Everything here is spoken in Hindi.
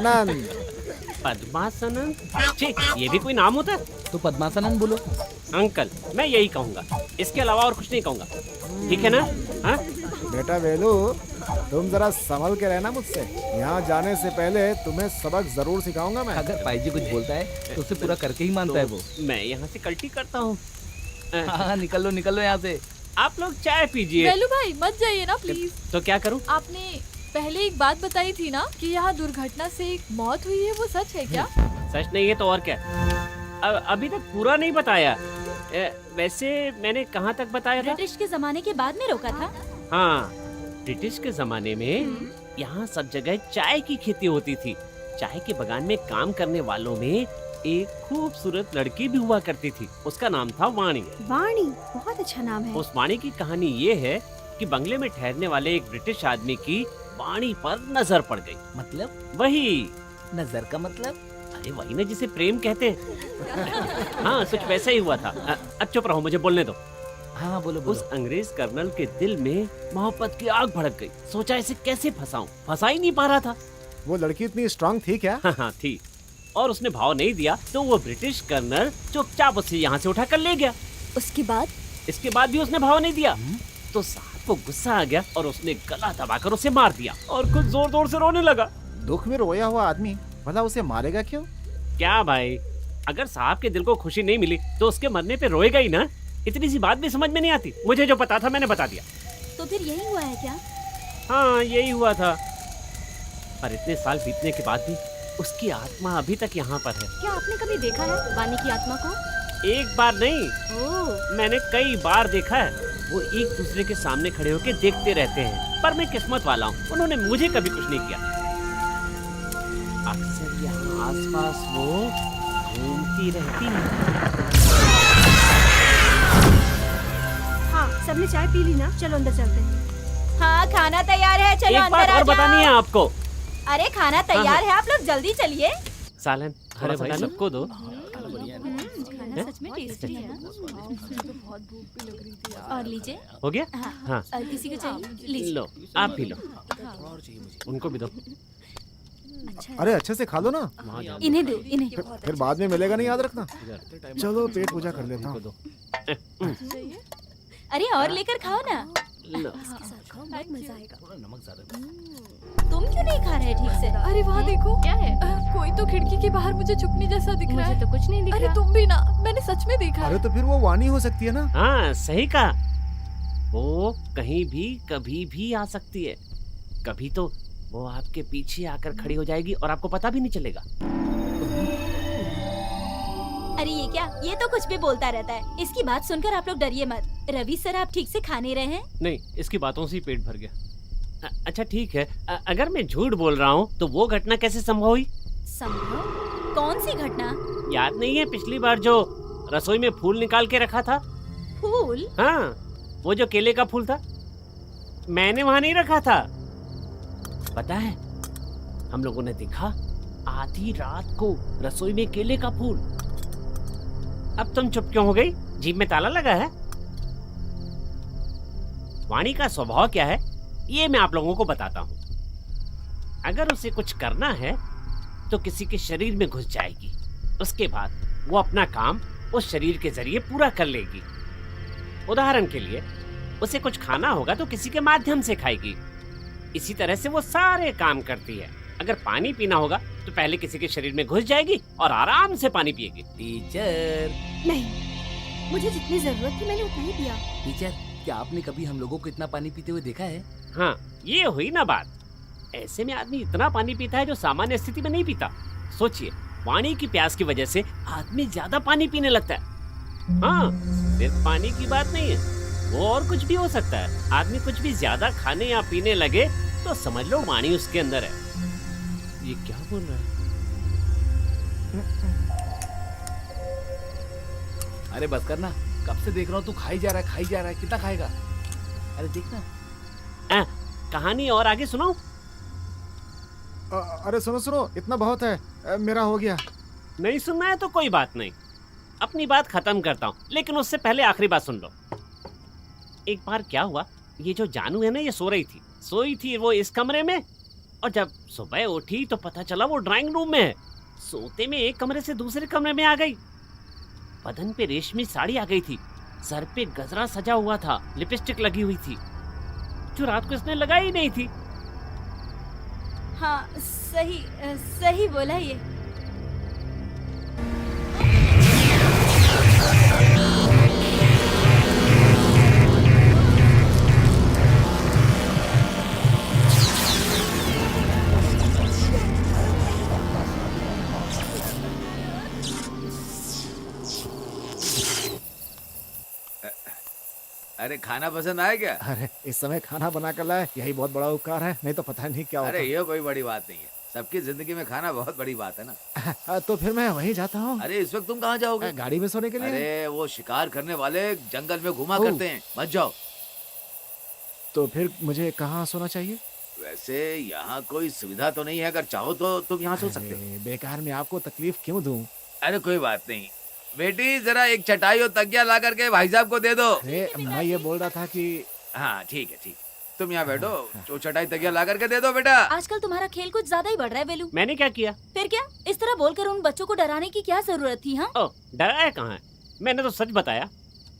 नंद। पद्मासनन? छी, ये भी कोई नाम होता है? तो पद्मासनन बोलो। अंकल, मैं यही कहूँगा, इसके अलावा और कुछ नहीं कहूँगा, ठीक है ना? हाँ? बेटा वेलू, तुम जरा संभल के रहना मुझसे। यहाँ जाने से पहले तुम्हें सबक जरूर सिखाऊंगा मैं। अगर भाई जी कुछ बोलता है तो उसे पूरा करके ही मानता है वो। मैं यहाँ से कल्टी करता हूँ। हाँ, निकल लो यहाँ से। आप लोग चाय पीजिए। वेलू भाई मत जाइए ना प्लीज। तो क्या करूँ? आपने पहले एक बात बताई थी ना कि यहाँ दुर्घटना से एक मौत हुई है, वो सच है क्या? सच नहीं है तो और क्या? अभी तक पूरा नहीं बताया। वैसे मैंने कहाँ तक बताया था? ब्रिटिश के जमाने के बाद में रोका था। हाँ, ब्रिटिश के जमाने में यहाँ सब जगह चाय की खेती होती थी। चाय के बागान में काम करने वालों में एक खूबसूरत लड़की भी हुआ करती थी। उसका नाम था वाणी। वाणी बहुत अच्छा नाम है। उस वाणी की कहानी ये है कि बंगले में ठहरने वाले एक ब्रिटिश आदमी की वाणी पर नजर पड़ गई। मतलब? वही नजर का मतलब? अरे वही ना जिसे प्रेम कहते हैं। हाँ, कुछ वैसा ही हुआ था। अब चुप रहो, मुझे बोलने दो। हाँ बोलो उस अंग्रेज कर्नल के दिल में मोहब्बत की आग भड़क गई। सोचा इसे कैसे फंसाऊं, फंसा ही नहीं पा रहा था। वो लड़की इतनी स्ट्रांग थी क्या? हाँ थी। और उसने भाव नहीं दिया तो वो ब्रिटिश कर्नल चुपचाप उसे यहाँ से उठा कर ले गया। उसके बाद? इसके बाद भी उसने भाव नहीं दिया तो साहब को गुस्सा आ गया और उसने गला दबाकर उसे मार दिया और खुद जोर जोर से रोने लगा। दुख में रोया हुआ आदमी भला उसे मारेगा क्यों? क्या भाई, अगर साहब के दिल को खुशी नहीं मिली तो उसके मरने पे रोएगा ही ना। इतनी सी बात भी समझ में नहीं आती। मुझे जो पता था मैंने बता दिया। तो फिर यही हुआ है क्या? हाँ, यही हुआ था। पर इतने साल बीतने के बाद भी उसकी आत्मा अभी तक यहाँ पर है। क्या आपने कभी देखा है वाणी की आत्मा को? एक बार नहीं, ओह, मैंने कई बार देखा है। वो एक दूसरे के सामने खड़े होकर देखते रहते हैं। पर मैं किस्मत वाला हूँ, उन्होंने मुझे कभी कुछ नहीं किया। अक्सर यहाँ आसपास वो घूमती रहती है। हाँ, सबने चाय पी ली ना? चलो अंदर चलते हैं। हाँ, खाना तैयार है, चलो एक अंदर बात आ और बतानी है जाओ। आपको। अरे खाना तैयार है, आप लोग जल्दी चलिए। सालन, अरे भाई सबको दो। खाना सच में टेस्टी है। और लीजिए। हो गया? हाँ। और किसी को चाहिए? लीजिए। लो, आप भी लो। उनको भी दो। अरे अच्छे से खा लो ना। इन्हें दो, इन्हें। फिर बाद में मिलेगा नहीं, याद रखना। चलो पेट पूजा कर लेता हूँ। अरे और लेकर खाओ ना। लो। मजा आएगा। तुम क्यों नहीं खा रहे ठीक से? अरे वहाँ देखो, क्या है? कोई तो खिड़की के बाहर मुझे छुपने जैसा दिख रहा है। मुझे तो कुछ नहीं दिख अरे रहा। तुम भी ना, मैंने सच में देखा अरे है। तो फिर वो वाणी हो सकती है ना? हाँ, सही कहा। वो कहीं भी कभी भी आ सकती है। कभी तो वो आपके पीछे आकर खड़ी हो जाएगी और आपको पता भी नहीं चलेगा। अरे ये क्या? ये तो कुछ भी बोलता रहता है। इसकी बात सुनकर आप लोग डरिए मत। रवि सर, आप ठीक से खा नहीं रहे हैं? नहीं, इसकी बातों से ही पेट भर गया। अच्छा ठीक है, अगर मैं झूठ बोल रहा हूँ तो वो घटना कैसे संभव हुई? संभव? कौन सी घटना? याद नहीं है पिछली बार जो रसोई में फूल निकाल के रखा था? फूल? हाँ, वो जो केले का फूल था, मैंने वहाँ नहीं रखा था। पता है, हम लोगों ने देखा आधी रात को रसोई में केले का फूल। अब तुम चुप क्यों हो गई? जीभ में ताला लगा है? वाणी का स्वभाव क्या है ये मैं आप लोगों को बताता हूँ। अगर उसे कुछ करना है तो किसी के शरीर में घुस जाएगी। उसके बाद वो अपना काम उस शरीर के जरिए पूरा कर लेगी। उदाहरण के लिए, उसे कुछ खाना होगा तो किसी के माध्यम से खाएगी। इसी तरह से वो सारे काम करती है। अगर पानी पीना होगा तो पहले किसी के शरीर में घुस जाएगी और आराम से पानी पिएगी। टीचर। नहीं, मुझे जितनी जरूरत थी मैंने उतना ही पिया। टीचर, क्या आपने कभी हम लोगों को इतना पानी पीते हुए देखा है? हाँ, ये हुई ना बात। ऐसे में आदमी इतना पानी पीता है जो सामान्य स्थिति में नहीं पीता। सोचिए, वाणी की प्यास की वजह से आदमी ज्यादा पानी पीने लगता है। हाँ, सिर्फ पानी की बात नहीं है, वो और कुछ भी हो सकता है। आदमी कुछ भी ज्यादा खाने या पीने लगे तो समझ लो वाणी उसके अंदर है। ये क्या बोल रहा है? अरे बस करना, कब से देख रहा हूँ तू खाई जा रहा है। कितना खाएगा? अरे देखना। कहानी और आगे सुनाओ। अरे सुनो, इतना बहुत है, मेरा हो गया। नहीं सुनना है तो कोई बात नहीं, अपनी बात खत्म करता हूँ, लेकिन उससे पहले आखिरी बात सुन लो। एक बार क्या हुआ, ये जो जानू है ना, ये सोई थी वो इस कमरे में और जब सुबह उठी तो पता चला वो ड्राइंग रूम में है। सोते में एक कमरे से दूसरे कमरे में आ गई। बदन पे रेशमी साड़ी आ गई थी, सर पे गजरा सजा हुआ था, लिपस्टिक लगी हुई थी, जो रात को इसने लगाई ही नहीं थी। हाँ सही सही बोला ये। अरे खाना पसंद आया क्या? अरे इस समय खाना बना कर लाए, यही बहुत बड़ा उपकार है, नहीं तो पता नहीं क्या अरे होता। ये कोई बड़ी बात नहीं है, सबकी जिंदगी में खाना बहुत बड़ी बात है ना। तो फिर मैं वहीं जाता हूँ। अरे इस वक्त तुम कहाँ जाओगे? गाड़ी में सोने के लिए। अरे वो शिकार करने वाले जंगल में घुमा ओह। करते हैं, मत जाओ। तो फिर मुझे कहाँ सोना चाहिए? वैसे यहाँ कोई सुविधा तो नहीं है, अगर चाहो तो तुम यहाँ सो सकते हो। अरे, बेकार में आपको तकलीफ क्यों दूं? अरे कोई बात नहीं बेटी, जरा एक चटाई और तकिया ला करके भाई साहब को दे दो। अरे मैं ये बोल रहा था कि हाँ ठीक है, ठीक, तुम यहाँ बैठो, जो चटाई तकिया ला करके दे दो बेटा। आजकल तुम्हारा खेल कुछ ज्यादा ही बढ़ रहा है वेलू। मैंने क्या किया? फिर क्या, इस तरह बोलकर उन बच्चों को डराने की क्या जरूरत थी? हाँ ओ, डराया कहाँ है? मैंने तो सच बताया।